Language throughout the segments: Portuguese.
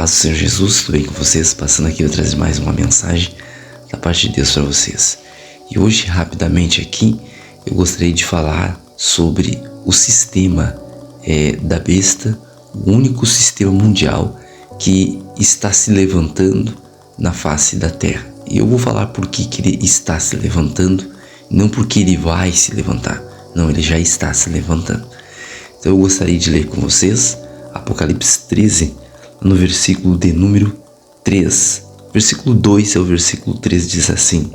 paz do Senhor Jesus, tudo bem com vocês? Passando aqui, eu trazer mais uma mensagem da parte de Deus para vocês. E hoje, rapidamente aqui, eu gostaria de falar sobre o sistema da besta, o único sistema mundial que está se levantando na face da terra. E eu vou falar por que ele está se levantando, não porque ele vai se levantar. Não, ele já está se levantando. Então eu gostaria de ler com vocês Apocalipse 13, no versículo de número 3. Versículo 2 ao versículo 3 diz assim: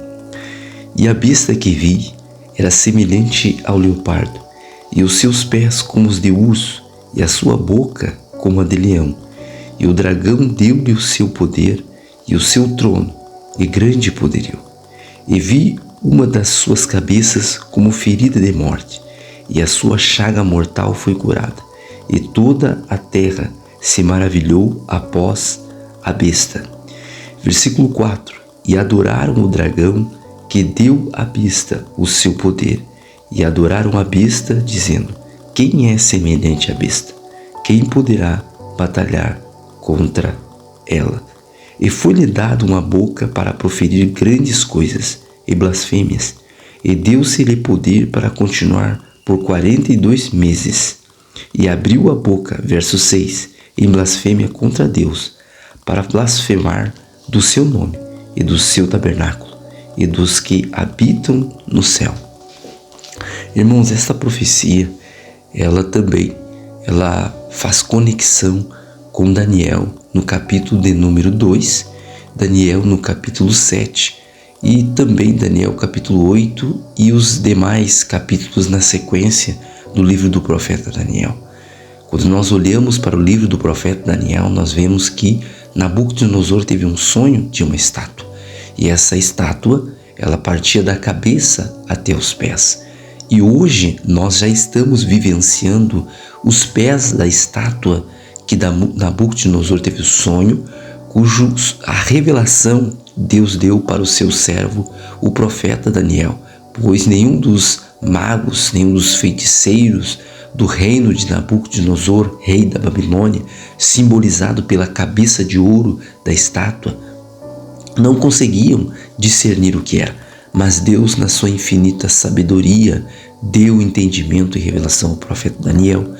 E a besta que vi era semelhante ao leopardo, e os seus pés como os de urso, e a sua boca como a de leão. E o dragão deu-lhe o seu poder e o seu trono, e grande poderio. E vi uma das suas cabeças como ferida de morte, e a sua chaga mortal foi curada. E toda a terra se maravilhou após a besta. Versículo 4. E adoraram o dragão que deu à besta o seu poder, e adoraram a besta, dizendo: Quem é semelhante à besta? Quem poderá batalhar contra ela? E foi-lhe dado uma boca para proferir grandes coisas e blasfêmias, e deu-se-lhe poder para continuar por 42 meses. E abriu a boca, verso 6, em blasfêmia contra Deus, para blasfemar do seu nome e do seu tabernáculo e dos que habitam no céu. Irmãos, esta profecia, ela faz conexão com Daniel no capítulo de número 2, Daniel no capítulo 7 e também Daniel capítulo 8 e os demais capítulos na sequência do livro do profeta Daniel. Quando nós olhamos para o livro do profeta Daniel, nós vemos que Nabucodonosor teve um sonho de uma estátua. E essa estátua, ela partia da cabeça até os pés. E hoje nós já estamos vivenciando os pés da estátua que Nabucodonosor teve o sonho, a revelação Deus deu para o seu servo, o profeta Daniel. Pois nenhum dos magos, nenhum dos feiticeiros do reino de Nabucodonosor, rei da Babilônia, simbolizado pela cabeça de ouro da estátua, não conseguiam discernir o que era. Mas Deus, na sua infinita sabedoria, deu entendimento e revelação ao profeta Daniel.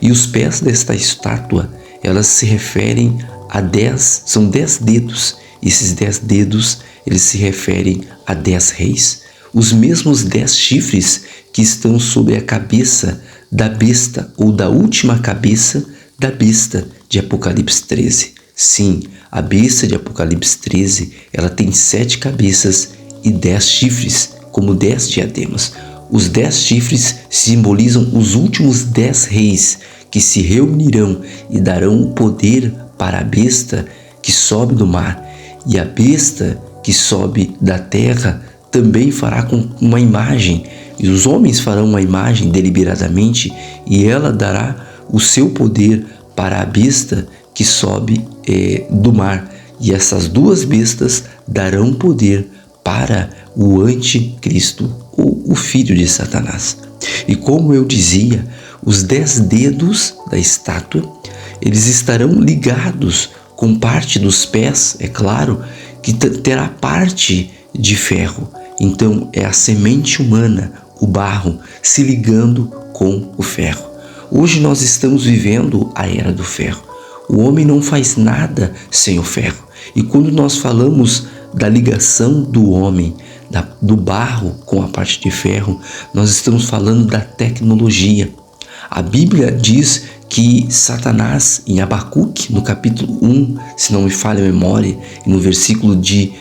E os pés desta estátua, elas se referem a 10, são 10 dedos. Esses 10 dedos, eles se referem a 10 reis. Os mesmos 10 chifres que estão sobre a cabeça da besta, ou da última cabeça da besta de Apocalipse 13. Sim, a besta de Apocalipse 13, ela tem 7 cabeças e 10 chifres, como 10 diademas. Os 10 chifres simbolizam os últimos 10 reis que se reunirão e darão o poder para a besta que sobe do mar. E a besta que sobe da terra também fará com uma imagem, e os homens farão uma imagem deliberadamente, e ela dará o seu poder para a besta que sobe do mar. E essas duas bestas darão poder para o anticristo, ou o filho de Satanás. E como eu dizia, os 10 dedos da estátua, eles estarão ligados com parte dos pés, é claro, que terá parte de ferro. Então é a semente humana, o barro, se ligando com o ferro. Hoje nós estamos vivendo a era do ferro. O homem não faz nada sem o ferro. E quando nós falamos da ligação do homem, do barro com a parte de ferro, nós estamos falando da tecnologia. A Bíblia diz que Satanás, em Abacuque, no capítulo 1, se não me falha a memória, e no versículo de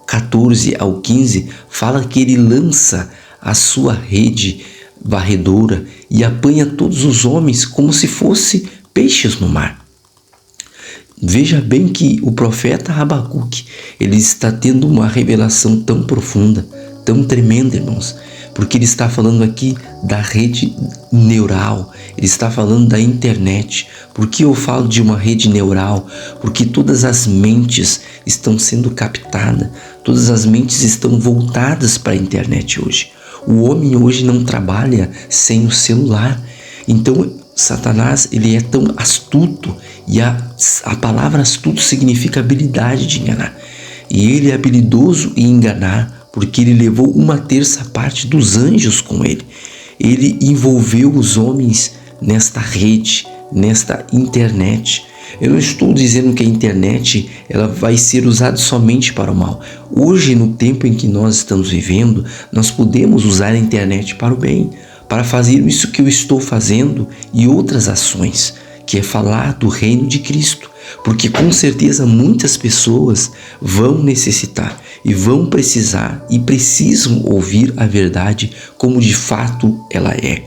14 ao 15, fala que ele lança a sua rede varredora e apanha todos os homens como se fossem peixes no mar. Veja bem que o profeta Abacuque, ele está tendo uma revelação tão profunda, tão tremenda, irmãos, porque ele está falando aqui da rede neural, ele está falando da internet. Por que eu falo de uma rede neural? Porque todas as mentes estão sendo captadas, todas as mentes estão voltadas para a internet hoje. O homem hoje não trabalha sem o celular. Então Satanás, ele é tão astuto, e a palavra astuto significa habilidade de enganar. E ele é habilidoso em enganar, porque ele levou 1/3 dos anjos com ele. Ele envolveu os homens nesta rede, nesta internet. Eu não estou dizendo que a internet ela vai ser usada somente para o mal. Hoje, no tempo em que nós estamos vivendo, nós podemos usar a internet para o bem, para fazer isso que eu estou fazendo e outras ações, que é falar do reino de Cristo. Porque com certeza muitas pessoas vão necessitar e vão precisar e precisam ouvir a verdade como de fato ela é.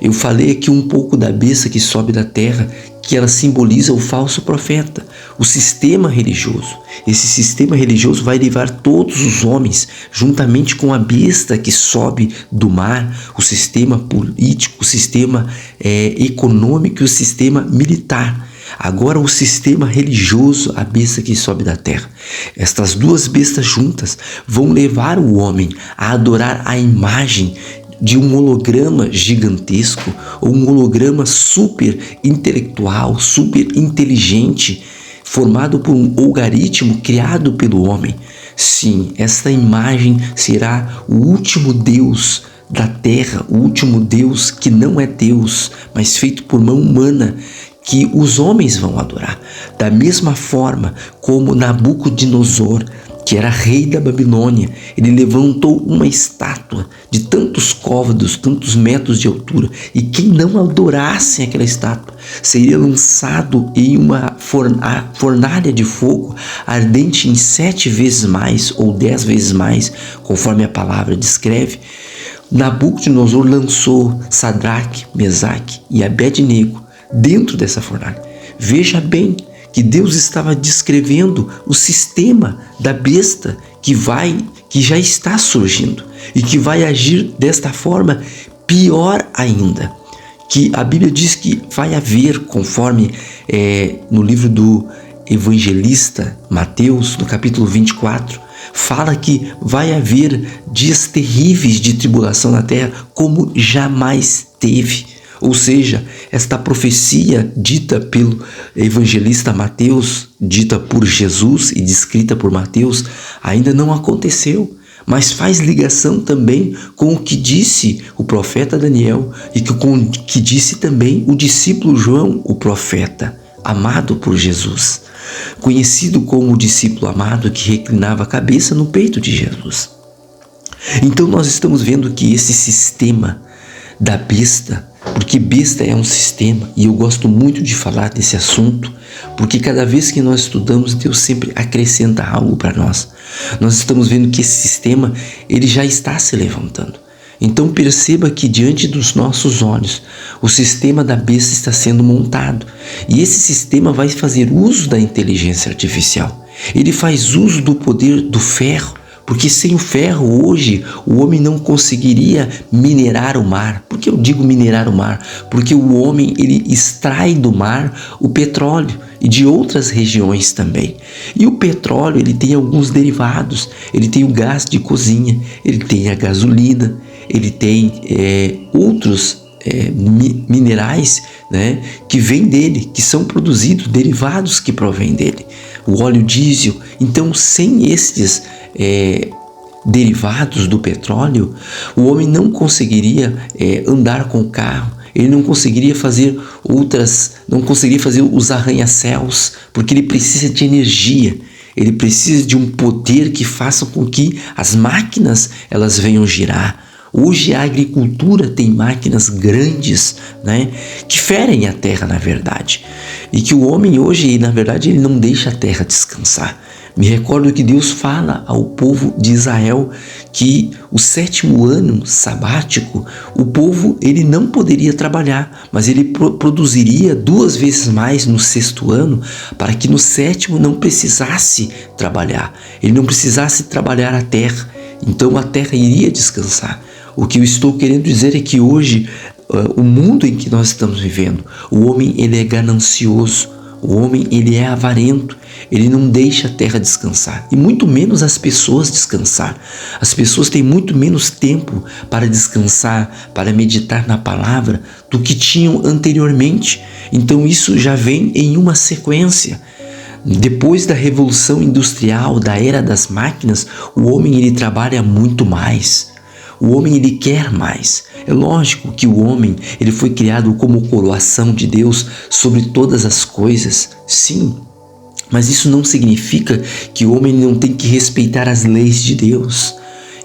Eu falei aqui um pouco da besta que sobe da terra, que ela simboliza o falso profeta, o sistema religioso. Esse sistema religioso vai levar todos os homens, juntamente com a besta que sobe do mar, o sistema político, o sistema econômico e o sistema militar. Agora o sistema religioso, a besta que sobe da terra. Estas duas bestas juntas vão levar o homem a adorar a imagem de um holograma gigantesco, ou um holograma super intelectual, super inteligente, formado por um algoritmo criado pelo homem. Sim, esta imagem será o último Deus da terra, o último Deus que não é Deus, mas feito por mão humana, que os homens vão adorar. Da mesma forma como Nabucodonosor, que era rei da Babilônia, ele levantou uma estátua de tantos côvados, tantos metros de altura, e quem não adorasse aquela estátua seria lançado em uma fornalha de fogo ardente em 7 vezes mais ou 10 vezes mais, conforme a palavra descreve. Nabucodonosor lançou Sadraque, Mesaque e Abednego dentro dessa fornalha. Veja bem que Deus estava descrevendo o sistema da besta que já está surgindo e que vai agir desta forma pior ainda. Que a Bíblia diz que vai haver, conforme no livro do evangelista Mateus, no capítulo 24, fala que vai haver dias terríveis de tribulação na terra como jamais teve. Ou seja, esta profecia dita pelo evangelista Mateus, dita por Jesus e descrita por Mateus, ainda não aconteceu, mas faz ligação também com o que disse o profeta Daniel e com o que disse também o discípulo João, o profeta, amado por Jesus, conhecido como o discípulo amado que reclinava a cabeça no peito de Jesus. Então nós estamos vendo que esse sistema da besta, porque besta é um sistema, e eu gosto muito de falar desse assunto, porque cada vez que nós estudamos, Deus sempre acrescenta algo para nós. Nós estamos vendo que esse sistema, ele já está se levantando. Então perceba que diante dos nossos olhos, o sistema da besta está sendo montado, e esse sistema vai fazer uso da inteligência artificial. Ele faz uso do poder do ferro, porque sem o ferro hoje o homem não conseguiria minerar o mar. Por que eu digo minerar o mar? Porque o homem ele extrai do mar o petróleo e de outras regiões também. E o petróleo ele tem alguns derivados. Ele tem o gás de cozinha, ele tem a gasolina, ele tem outros minerais, né, que vêm dele, que são produzidos, derivados que provêm dele. O óleo diesel. Então, sem estes derivados do petróleo, o homem não conseguiria andar com o carro, ele não conseguiria fazer os arranha-céus, porque ele precisa de energia, ele precisa de um poder que faça com que as máquinas elas venham girar. Hoje a agricultura tem máquinas grandes, né, que ferem a terra, na verdade, e que o homem hoje, na verdade, ele não deixa a terra descansar. Me recordo que Deus fala ao povo de Israel que o 7º ano sabático, o povo ele não poderia trabalhar, mas ele produziria 2 vezes mais no 6º ano, para que no 7º não precisasse trabalhar, ele não precisasse trabalhar a terra, então a terra iria descansar. O que eu estou querendo dizer é que hoje, o mundo em que nós estamos vivendo, o homem ele é ganancioso, O homem, ele é avarento, ele não deixa a terra descansar, e muito menos as pessoas descansar. As pessoas têm muito menos tempo para descansar, para meditar na palavra, do que tinham anteriormente. Então isso já vem em uma sequência. Depois da Revolução Industrial, da Era das Máquinas, o homem ele trabalha muito mais. O homem ele quer mais. É lógico que o homem ele foi criado como coroação de Deus sobre todas as coisas, sim. Mas isso não significa que o homem não tem que respeitar as leis de Deus.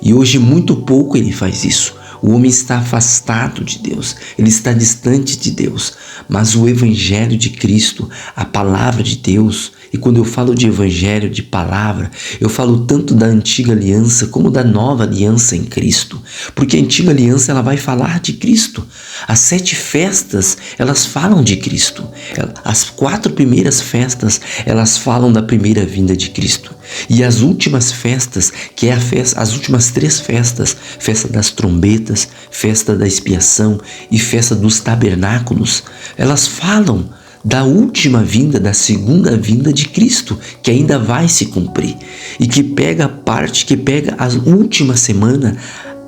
E hoje muito pouco ele faz isso. O homem está afastado de Deus, ele está distante de Deus. Mas o Evangelho de Cristo, a palavra de Deus, e quando eu falo de Evangelho, de palavra, eu falo tanto da antiga aliança como da nova aliança em Cristo. Porque a antiga aliança ela vai falar de Cristo. As 7 festas, elas falam de Cristo. As 4 primeiras festas, elas falam da primeira vinda de Cristo. E as últimas festas, que é as últimas 3 festas, festa das trombetas, festa da expiação e festa dos tabernáculos, elas falam da última vinda, da segunda vinda de Cristo, que ainda vai se cumprir. E que pega a última semana,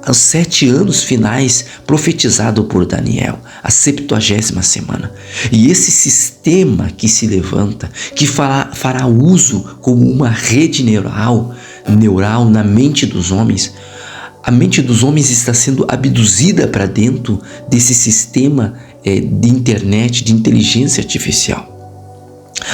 os 7 anos finais profetizado por Daniel, a 70ª semana. E esse sistema que se levanta, que fará uso como uma rede neural na mente dos homens, a mente dos homens está sendo abduzida para dentro desse sistema de internet, de inteligência artificial.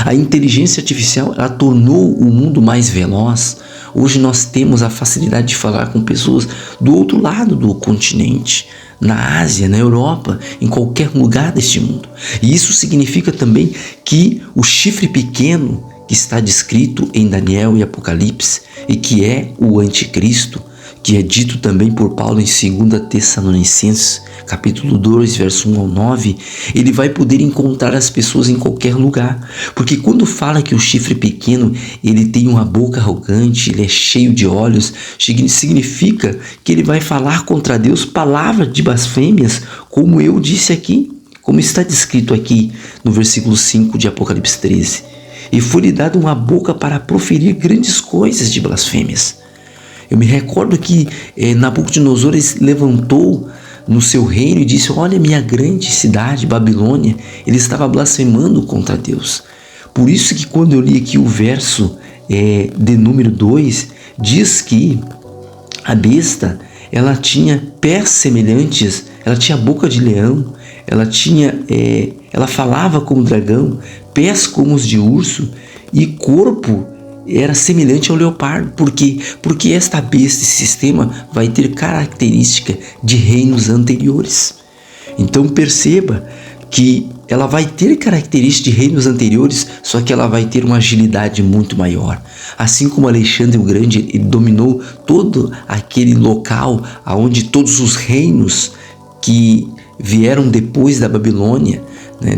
A inteligência artificial ela tornou o mundo mais veloz. Hoje nós temos a facilidade de falar com pessoas do outro lado do continente, na Ásia, na Europa, em qualquer lugar deste mundo. E isso significa também que o chifre pequeno que está descrito em Daniel e Apocalipse e que é o anticristo, que é dito também por Paulo em 2 Tessalonicenses, capítulo 2, verso 1 ao 9, ele vai poder encontrar as pessoas em qualquer lugar. Porque quando fala que o chifre pequeno, ele tem uma boca arrogante, ele é cheio de olhos, significa que ele vai falar contra Deus palavras de blasfêmias, como eu disse aqui, como está descrito aqui no versículo 5 de Apocalipse 13. E foi-lhe dada uma boca para proferir grandes coisas de blasfêmias. Eu me recordo que Nabucodonosor levantou no seu reino e disse: olha, minha grande cidade, Babilônia. Ele estava blasfemando contra Deus. Por isso que quando eu li aqui o verso de número 2, diz que a besta, ela tinha pés semelhantes, ela tinha boca de leão, ela falava como dragão, pés como os de urso e corpo era semelhante ao leopardo. Por quê? Porque esta besta, esse sistema, vai ter característica de reinos anteriores. Então perceba que ela vai ter características de reinos anteriores, só que ela vai ter uma agilidade muito maior. Assim como Alexandre o Grande ele dominou todo aquele local onde todos os reinos que vieram depois da Babilônia,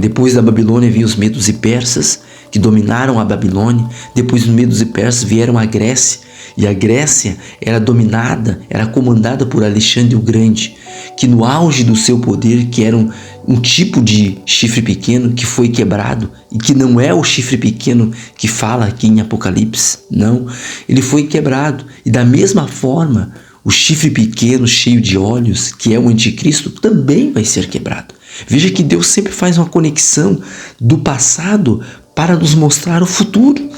depois da Babilônia vinham os medos e persas, que dominaram a Babilônia. Depois dos medos e persas vieram a Grécia, e a Grécia era comandada por Alexandre o Grande, que no auge do seu poder, que era um tipo de chifre pequeno que foi quebrado, e que não é o chifre pequeno que fala aqui em Apocalipse, não, ele foi quebrado. E da mesma forma, o chifre pequeno cheio de olhos, que é o anticristo, também vai ser quebrado. Veja que Deus sempre faz uma conexão do passado para nos mostrar o futuro.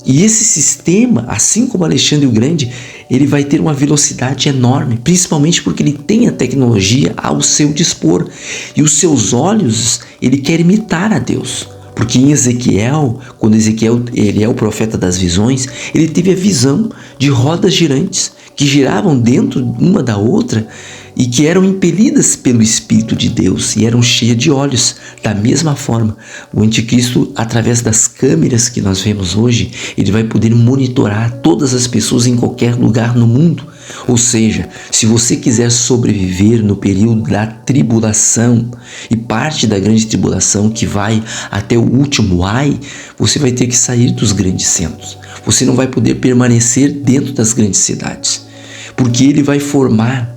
E esse sistema, assim como Alexandre o Grande, ele vai ter uma velocidade enorme, principalmente porque ele tem a tecnologia ao seu dispor. E os seus olhos, ele quer imitar a Deus. Porque em Ezequiel, quando Ezequiel ele é o profeta das visões, ele teve a visão de rodas girantes que giravam dentro uma da outra e que eram impelidas pelo Espírito de Deus e eram cheias de olhos. Da mesma forma, o anticristo, através das câmeras que nós vemos hoje, ele vai poder monitorar todas as pessoas em qualquer lugar no mundo. Ou seja, se você quiser sobreviver no período da tribulação e parte da grande tribulação que vai até o último ai, você vai ter que sair dos grandes centros. Você não vai poder permanecer dentro das grandes cidades, porque ele vai formar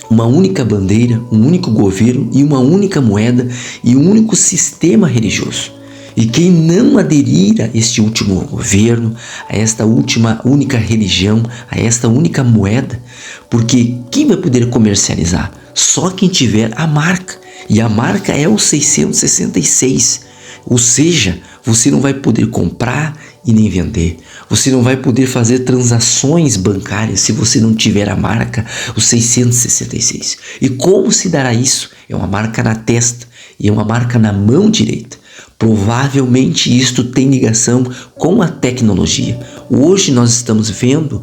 uma única bandeira, um único governo e uma única moeda e um único sistema religioso. E quem não aderir a este último governo, a esta única religião, a esta única moeda, porque quem vai poder comercializar? Só quem tiver a marca. E a marca é o 666. Ou seja, você não vai poder comprar e nem vender. Você não vai poder fazer transações bancárias se você não tiver a marca, o 666. E como se dará isso? É uma marca na testa e é uma marca na mão direita. Provavelmente isto tem ligação com a tecnologia. Hoje nós estamos vendo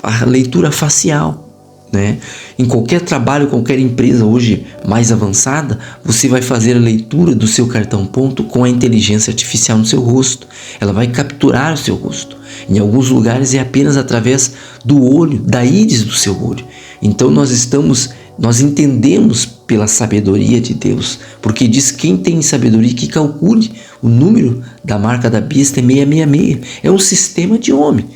a leitura facial. Né? Em qualquer trabalho, qualquer empresa hoje mais avançada, você vai fazer a leitura do seu cartão ponto com a inteligência artificial no seu rosto. Ela vai capturar o seu rosto. Em alguns lugares é apenas através do olho, da íris do seu olho. Então nós entendemos pela sabedoria de Deus, porque diz: quem tem sabedoria que calcule. O número da marca da besta é 666. É um sistema de homem,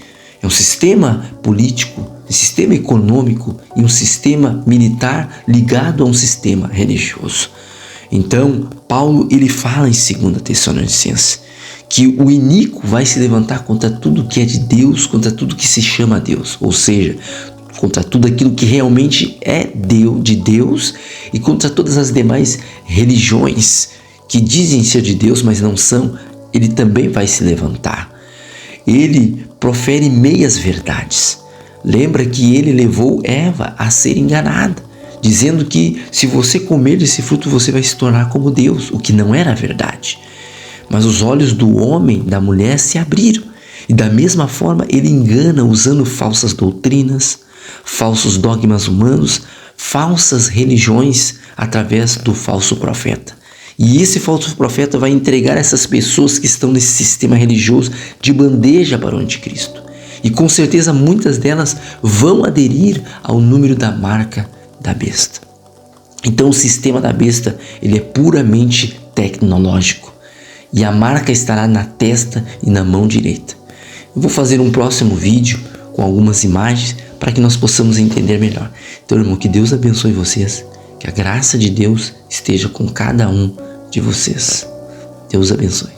é um sistema político, um sistema econômico e um sistema militar ligado a um sistema religioso. Então, Paulo ele fala em 2 Tessalonicenses que o iníquo vai se levantar contra tudo que é de Deus, contra tudo que se chama Deus, ou seja, contra tudo aquilo que realmente é de Deus e contra todas as demais religiões que dizem ser de Deus, mas não são. Ele também vai se levantar. Ele profere meias verdades. Lembra que ele levou Eva a ser enganada, dizendo que se você comer desse fruto você vai se tornar como Deus, o que não era verdade. Mas os olhos do homem, da mulher, se abriram. E da mesma forma ele engana usando falsas doutrinas, falsos dogmas humanos, falsas religiões através do falso profeta. E esse falso profeta vai entregar essas pessoas que estão nesse sistema religioso de bandeja para o anticristo. E com certeza muitas delas vão aderir ao número da marca da besta. Então o sistema da besta ele é puramente tecnológico. E a marca estará na testa e na mão direita. Eu vou fazer um próximo vídeo com algumas imagens para que nós possamos entender melhor. Então, irmão, que Deus abençoe vocês. Que a graça de Deus esteja com cada um de vocês. Deus abençoe.